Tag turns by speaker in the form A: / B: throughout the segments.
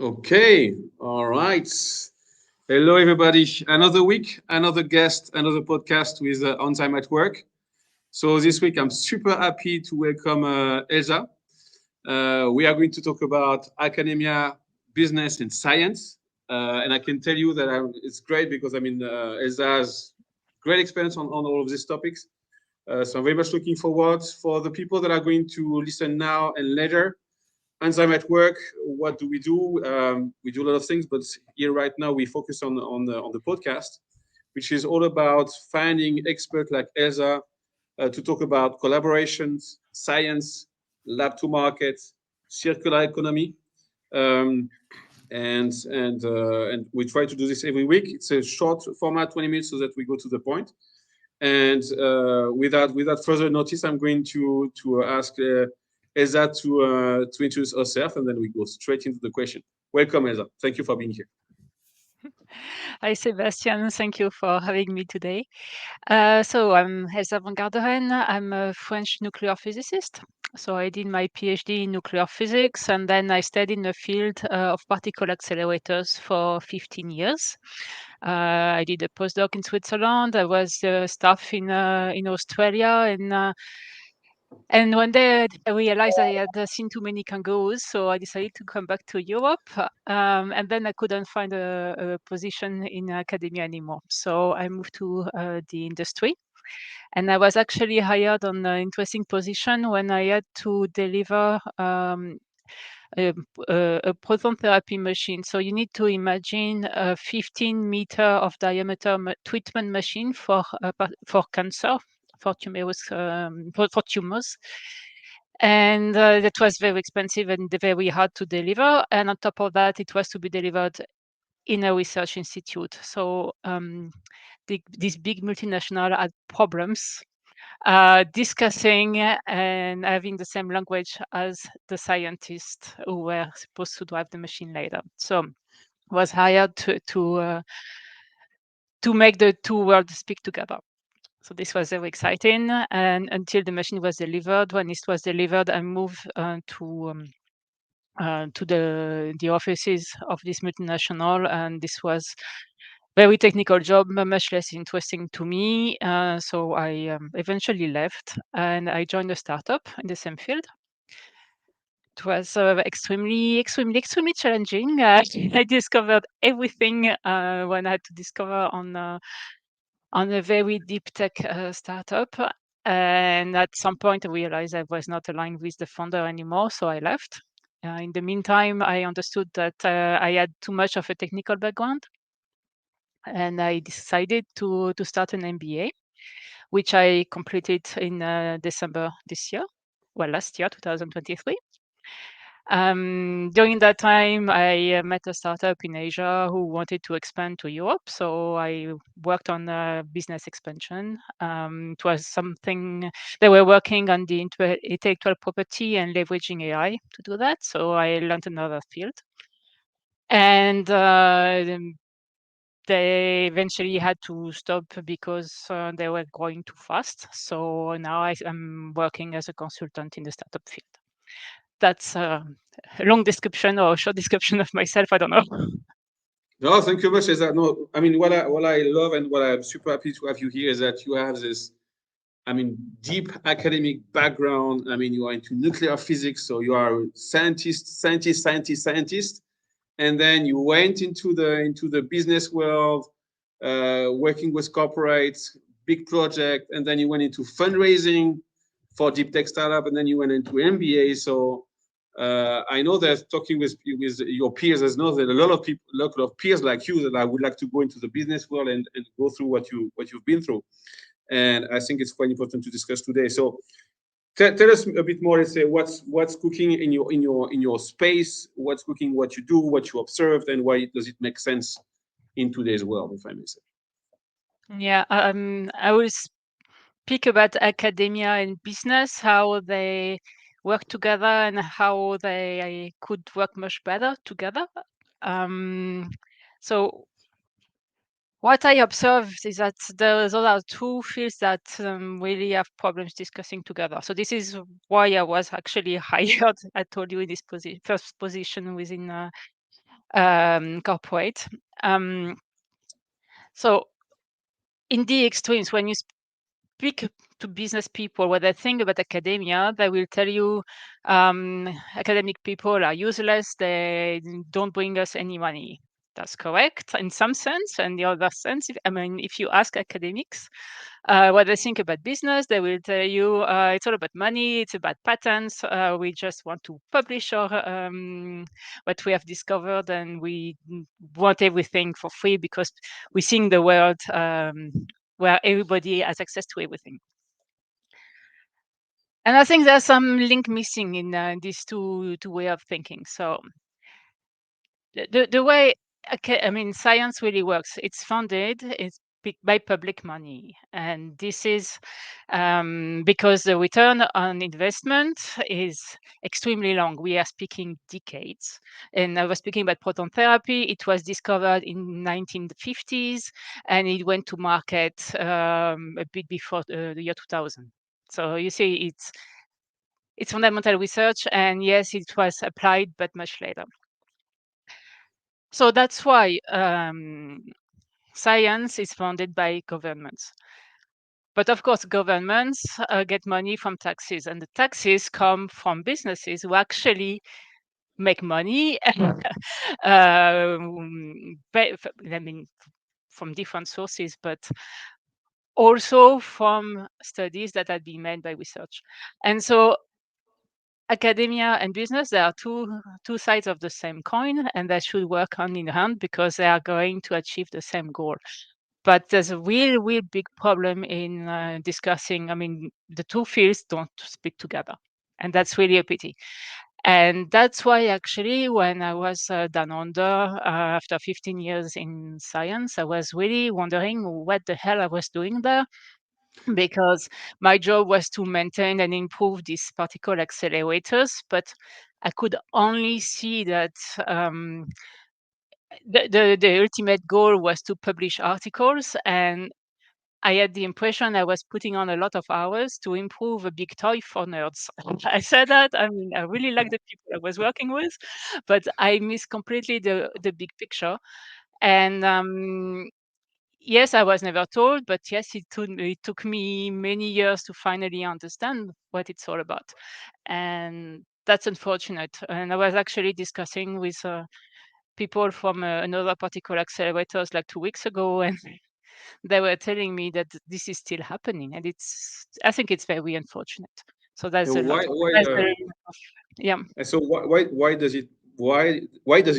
A: Okay, all right. Hello, everybody. Another week, another guest, another podcast with ENZYME at Work. So this week, I'm super happy to welcome Elsa. We are going to talk about academia, business, and science. And I can tell you that it's great because Elsa has great experience on all of these topics. So I'm very much looking forward for the people that are going to listen now and later. ENZYME at Work, what do we do? We do a lot of things, but here right now we focus on the podcast, which is all about finding experts like Elsa to talk about collaborations, science, lab to market, circular economy, um, and we try to do this every week. It's a short format, 20 minutes, so that we go to the point. And without further notice, I'm going to ask Elsa to introduce herself, and then we go straight into the question. Welcome, Elsa. Thank you for being here.
B: Hi, Sébastien. Thank you for having me today. So I'm Elsa van Garderen. I'm a French nuclear physicist. So I did my PhD in nuclear physics, and then I stayed in the field of particle accelerators for 15 years. I did a postdoc in Switzerland. I was staff in Australia, and one day I realized I had seen too many kangaroos, so I decided to come back to Europe. And then I couldn't find a position in academia anymore. So I moved to the industry. And I was actually hired on an interesting position when I had to deliver a proton therapy machine. So you need to imagine a 15-meter of diameter treatment machine for cancer, for tumors. And that was very expensive and very hard to deliver. And on top of that, it was to be delivered in a research institute. So this big multinational had problems discussing and having the same language as the scientists who were supposed to drive the machine later. So was hired to make the two worlds speak together. So this was very exciting. And until the machine was delivered, when it was delivered, I moved to the offices of this multinational, and this was very technical job, much less interesting to me. So I eventually left, and I joined a startup in the same field. It was extremely challenging. I discovered everything when I had to discover on a very deep tech startup. And at some point, I realized I was not aligned with the founder anymore, so I left. In the meantime, I understood that I had too much of a technical background, and I decided to start an MBA, which I completed in December this year, well, last year, 2023. During that time, I met a startup in Asia who wanted to expand to Europe. So I worked on business expansion. It was something they were working on the intellectual property and leveraging AI to do that. So I learned another field. And they eventually had to stop because they were growing too fast. So now I'm working as a consultant in the startup field. That's a long description or a short description of myself. I don't know.
A: No, thank you very much, Elsa. No, what I love and what I'm super happy to have you here is that you have this, deep academic background. You are into nuclear physics, so you are a scientist, and then you went into the business world, working with corporates, big project, and then you went into fundraising for deep tech startup, and then you went into MBA. So I know that talking with your peers, there's know that a lot of people, a lot of peers like you that I would like to go into the business world and go through what you've been through, and I think it's quite important to discuss today. So tell us a bit more. Let's say what's cooking in your space. What's cooking? What you do? What you observed, and why does it make sense in today's world, if I may say?
B: Yeah, I will speak about academia and business, how they work together and how they could work much better together. So what I observed is that those are two fields that really have problems discussing together. So this is why I was actually hired. I told you in this first position within corporate. So in the extremes, when you speak to business people what they think about academia, they will tell you academic people are useless, they don't bring us any money. That's correct in some sense, and the other sense, if you ask academics what they think about business, they will tell you it's all about money, it's about patents. We just want to publish our what we have discovered, and we want everything for free because we think the world where everybody has access to everything. And I think there's some link missing in these two way of thinking. So the way science really works, it's funded, it's by public money, and this is because the return on investment is extremely long. We are speaking decades, and I was speaking about proton therapy. It was discovered in 1950s, and it went to market a bit before the year 2000. So you see, it's fundamental research, and yes, it was applied, but much later. So that's why science is funded by governments. But of course, governments get money from taxes, and the taxes come from businesses who actually make money. From different sources, but also from studies that have been made by research. And so academia and business, there are two sides of the same coin, and they should work hand in hand because they are going to achieve the same goal. But there's a real big problem in discussing. The two fields don't speak together, and that's really a pity. And that's why actually when I was down under after 15 years in science, I was really wondering what the hell I was doing there, because my job was to maintain and improve these particle accelerators, but I could only see that the ultimate goal was to publish articles, and I had the impression I was putting on a lot of hours to improve a big toy for nerds. I said that. I really like the people I was working with, but I missed completely the big picture. And yes, I was never told, but yes, it took me many years to finally understand what it's all about. And that's unfortunate. And I was actually discussing with people from another particle accelerators like 2 weeks ago, and they were telling me that this is still happening, and I think it's very unfortunate. So there's a lot. Yeah.
A: And so why does it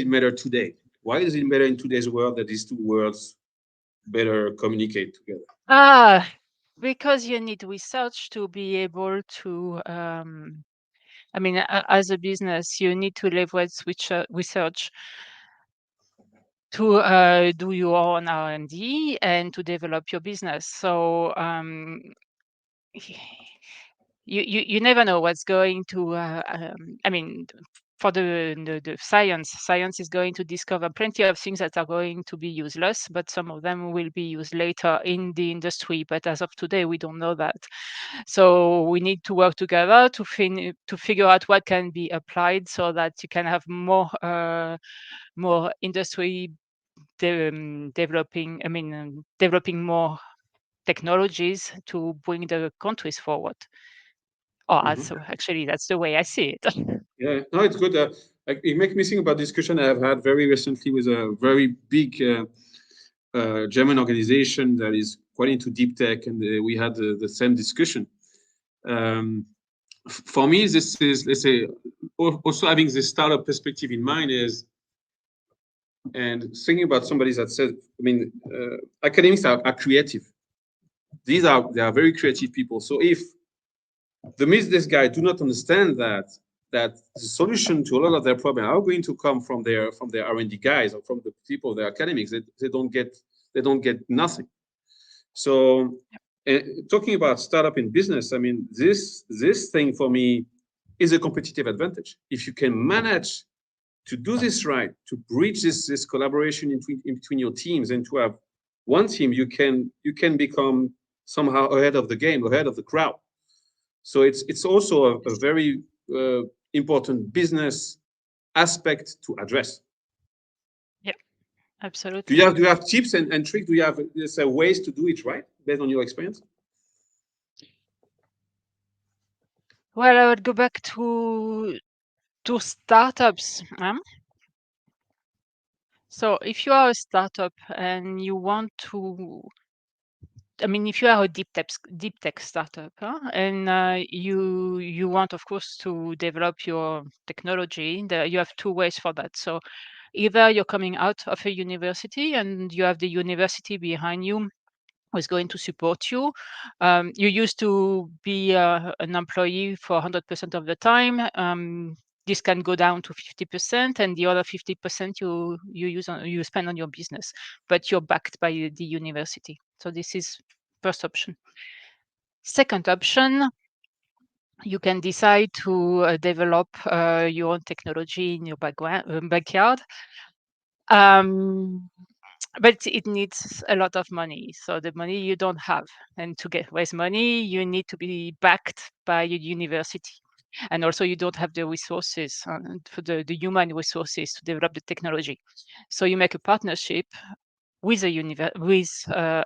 A: matter today? Why does it matter in today's world that these two worlds better communicate together?
B: Because you need research to be able to as a business, you need to leverage research to do your own R&D and to develop your business. So you never know what's going to. For the science is going to discover plenty of things that are going to be useless, but some of them will be used later in the industry. But as of today, we don't know that. So we need to work together to figure out what can be applied so that you can have more industry developing more technologies to bring the countries forward. Actually, that's the way I see it.
A: Yeah, no, it's good. It makes me think about discussion I've had very recently with a very big German organization that is quite into deep tech, and we had the same discussion. For me, this is, let's say, also having this startup perspective in mind is, and thinking about somebody that said, academics are creative. They are very creative people. So if the business guy do not understand that the solution to a lot of their problem are going to come from their R&D guys or from the people, the academics, they don't get nothing. So talking about startup in business, this thing for me is a competitive advantage. If you can manage to do this right, to bridge this collaboration in between your teams, and to have one team, you can become somehow ahead of the game, ahead of the crowd. So it's also a very important business aspect to address.
B: Absolutely.
A: Do you have tips and tricks? Do you have ways to do it right based on your experience?
B: Well, I would go back to startups. So if you are a startup and you want to, I mean, if you are a deep tech startup, and you want, of course, to develop your technology, you have two ways for that. So either you're coming out of a university and you have the university behind you who is going to support you. You used to be an employee for 100% of the time. This can go down to 50%, and the other 50% you spend on your business, but you're backed by the university. So this is first option. Second option, you can decide to develop your own technology in your backyard. But it needs a lot of money. So the money you don't have, and to raise money, you need to be backed by a university. And also, you don't have the resources, for the human resources to develop the technology. So you make a partnership with a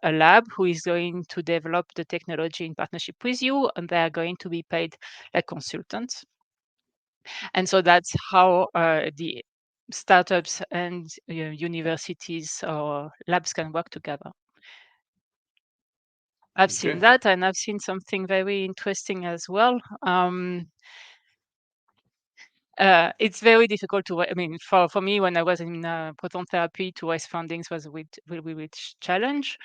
B: lab who is going to develop the technology in partnership with you, and they are going to be paid like consultants. And so that's how the startups and universities or labs can work together. I've seen that, and I've seen something very interesting as well. It's very difficult to, I mean, for me, when I was in proton therapy, to raise fundings was a really challenge.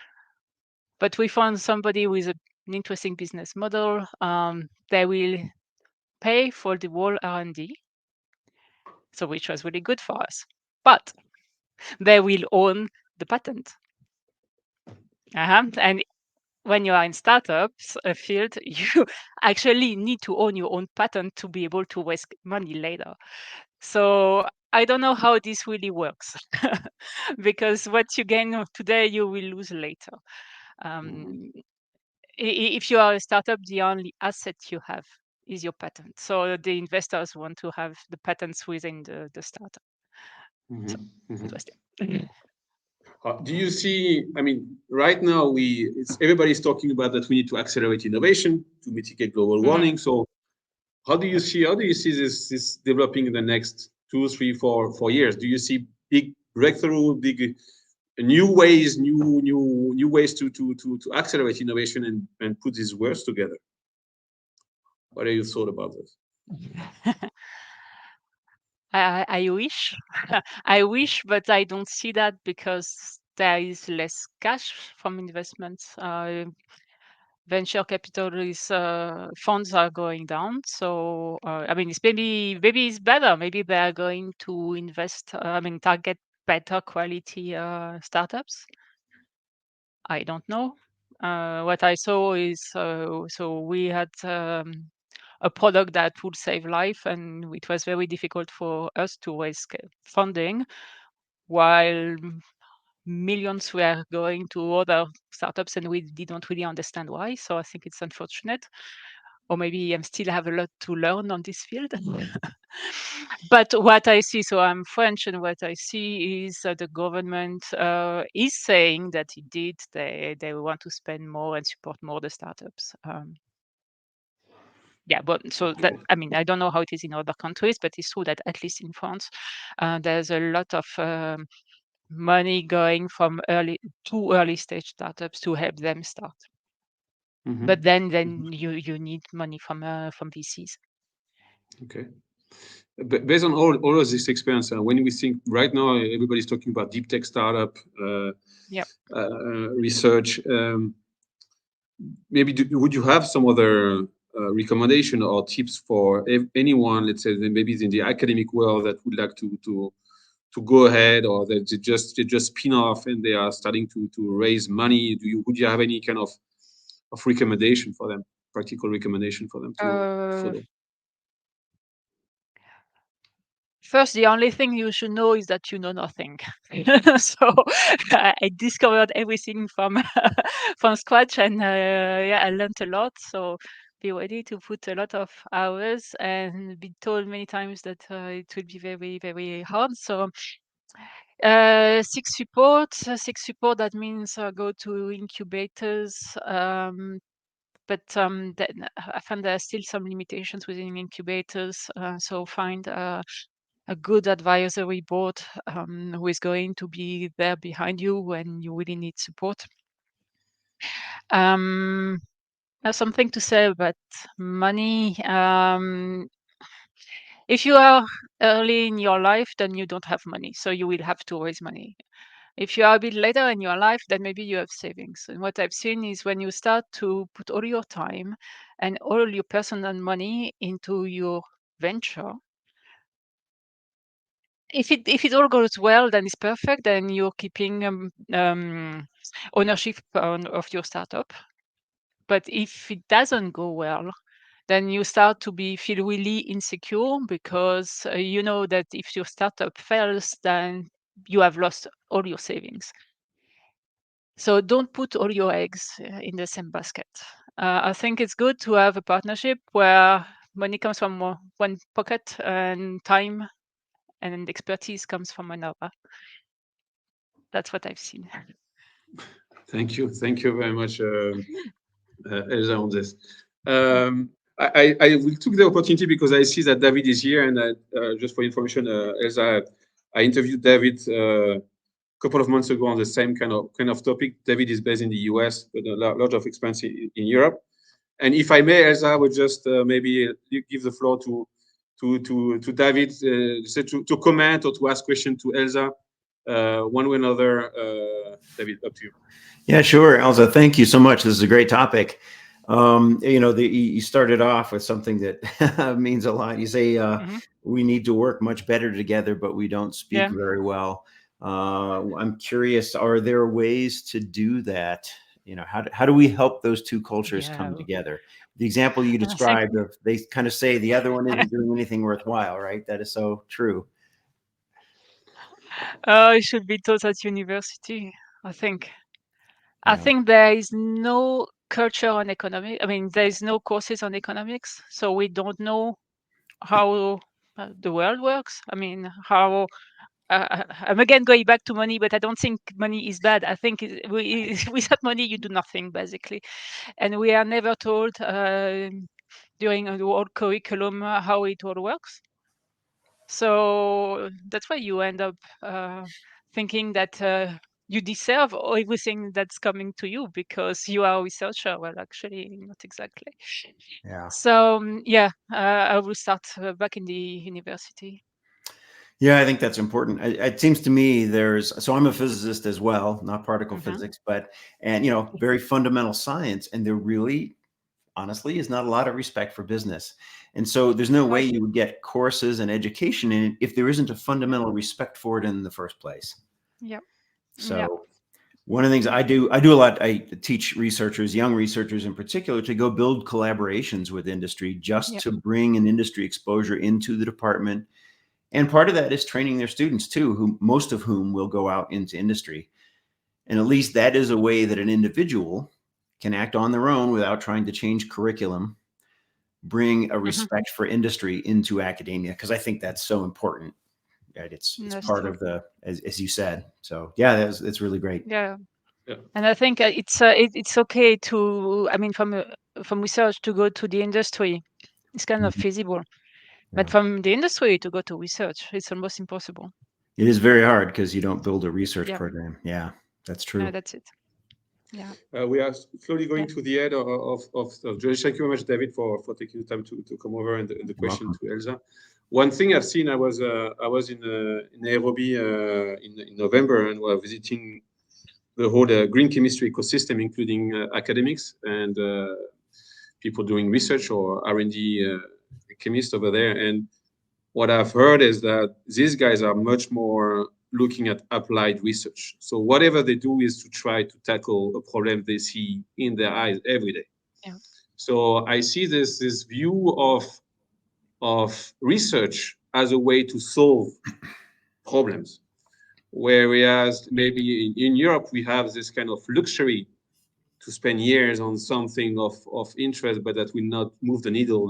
B: But we found somebody with an interesting business model. They will pay for the whole R&D, so which was really good for us. But they will own the patent. And when you are in startups field, you actually need to own your own patent to be able to raise money later. So I don't know how this really works because what you gain today, you will lose later. If you are a startup, the only asset you have is your patent. So the investors want to have the patents within the startup. So, interesting.
A: Do you see? I mean, right now everybody's talking about that we need to accelerate innovation to mitigate global warming. So, how do you see this developing in the next 2, 3, 4 years? Do you see big breakthrough, big new ways to accelerate innovation and put these words together? What are your thoughts about this?
B: I wish, I wish, but I don't see that because there is less cash from investments. Venture capitalist funds are going down. So I mean, it's maybe it's better. Maybe they are going to invest. Target better quality startups. I don't know. What I saw is so we had a product that would save life, and it was very difficult for us to raise funding, while millions were going to other startups, and we didn't really understand why. So I think it's unfortunate, or maybe I still have a lot to learn on this field. But what I see, so I'm French, and what I see is the government is saying that indeed they want to spend more and support more the startups. Yeah, but so that, I mean, I don't know how it is in other countries, but it's true that at least in France, there's a lot of money going from early stage startups to help them start. But then you need money from VCs.
A: Okay. Based on all of this experience, when we think right now, everybody's talking about deep tech startup research. Maybe would you have some other recommendation or tips for anyone, let's say maybe in the academic world, that would like to go ahead, or that they just spin off and they are starting to raise money? Would you have any kind of recommendation for them, practical recommendation for them to follow?
B: First, the only thing you should know is that you know nothing. So I discovered everything from from scratch, and I learned a lot. So be ready to put a lot of hours, and be told many times that it will be very, very hard. So Seek support. Seek support. That means go to incubators. But then I find there are still some limitations within incubators. So find a good advisory board who is going to be there behind you when you really need support. I have something to say about money. If you are early in your life, then you don't have money, so you will have to raise money. If you are a bit later in your life, then maybe you have savings. And what I've seen is when you start to put all your time and all your personal money into your venture, if it all goes well, then it's perfect. Then you're keeping ownership of your startup. But if it doesn't go well, then you start to feel really insecure because you know that if your startup fails, then you have lost all your savings. So don't put all your eggs in the same basket. I think it's good to have a partnership where money comes from one pocket and time and expertise comes from another. That's what I've seen.
A: Thank you very much, Elsa, on this. I will took the opportunity because I see that David is here, and just for information, Elsa, I interviewed David a couple of months ago on the same kind of topic. David is based in the US, but a lot of experience in Europe. And if I may, Elsa, I would just maybe give the floor to David, to comment or to ask question to Elsa, one way or another. David, up to you.
C: Yeah, sure, Elsa. Thank you so much. This is a great topic. You started off with something that means a lot. You say we need to work much better together, but we don't speak very well. I'm curious, are there ways to do that? How do we help those two cultures come together? The example you described of they kind of say the other one isn't doing anything worthwhile, right? That is so true.
B: It should be taught at university, I think. I think there is no culture on economics. I mean, there is no courses on economics, so we don't know how the world works. I mean, how I'm again going back to money, but I don't think money is bad. I think without money, you do nothing, basically. And we are never told during the world curriculum how it all works. So that's why you end up thinking that you deserve everything that's coming to you because you are a researcher. Well, actually, not exactly.
C: Yeah.
B: So I will start back in the university.
C: Yeah, I think that's important. It seems to me so I'm a physicist as well, not particle physics, but very fundamental science. And there really, honestly, is not a lot of respect for business. And so there's no way you would get courses and education in it if there isn't a fundamental respect for it in the first place.
B: Yeah.
C: So one of the things I do a lot, I teach researchers, young researchers in particular, to go build collaborations with industry just to bring an industry exposure into the department. And part of that is training their students too, most of whom will go out into industry. And at least that is a way that an individual can act on their own without trying to change curriculum, bring a respect for industry into academia, because I think that's so important. Right? It's part of as you said. So it's really great.
B: Yeah. And I think it's okay to, I mean, from research to go to the industry, it's kind of feasible. But from the industry to go to research, it's almost impossible.
C: It is very hard because you don't build a research program. Yeah, that's true.
B: No, that's it. Yeah.
A: We are slowly going to the end of thank you very much, David, for taking the time to come over and the question to Elsa. One thing I've seen, I was in Nairobi in November and was visiting the whole green chemistry ecosystem, including academics and people doing research or R&D chemists over there. And what I've heard is that these guys are much more looking at applied research. So whatever they do is to try to tackle a problem they see in their eyes every day.
B: Yeah.
A: So I see this view of research as a way to solve problems. Whereas maybe in Europe, we have this kind of luxury to spend years on something of interest, but that will not move the needle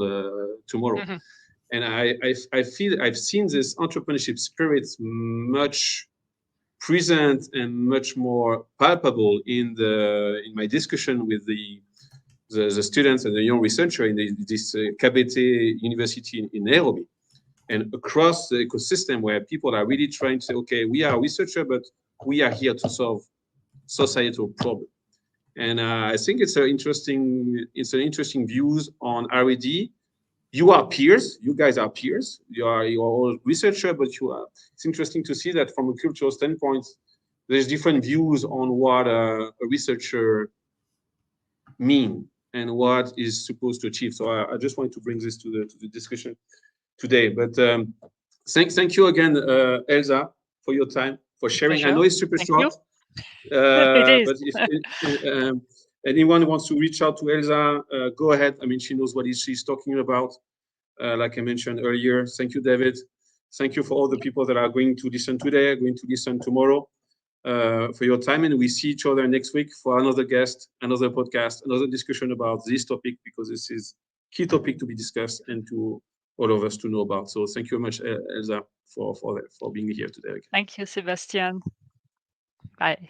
A: tomorrow. And I feel I've seen this entrepreneurship spirit much present and much more palpable in my discussion with the students and the young researcher in this KBT University in Nairobi, and across the ecosystem where people are really trying to say, okay, we are researchers, but we are here to solve societal problem. And I think it's an interesting views on R&D. You are peers. You guys are peers. You are all researcher, but it's interesting to see that from a cultural standpoint, there's different views on what a researcher mean and what is supposed to achieve. So I just wanted to bring this to the discussion today. But thank you again, Elsa, for your time, for sharing. I know it's super short.
B: It is.
A: But if anyone wants to reach out to Elsa, go ahead. I mean, she knows what she's talking about. Like I mentioned earlier. Thank you, David. Thank you for all the people that are going to listen today, going to listen tomorrow, for your time. And we see each other next week for another guest, another podcast, another discussion about this topic, because this is key topic to be discussed and to all of us to know about. So thank you very much, Elsa, for being here today.
B: Thank you, Sébastien. Bye.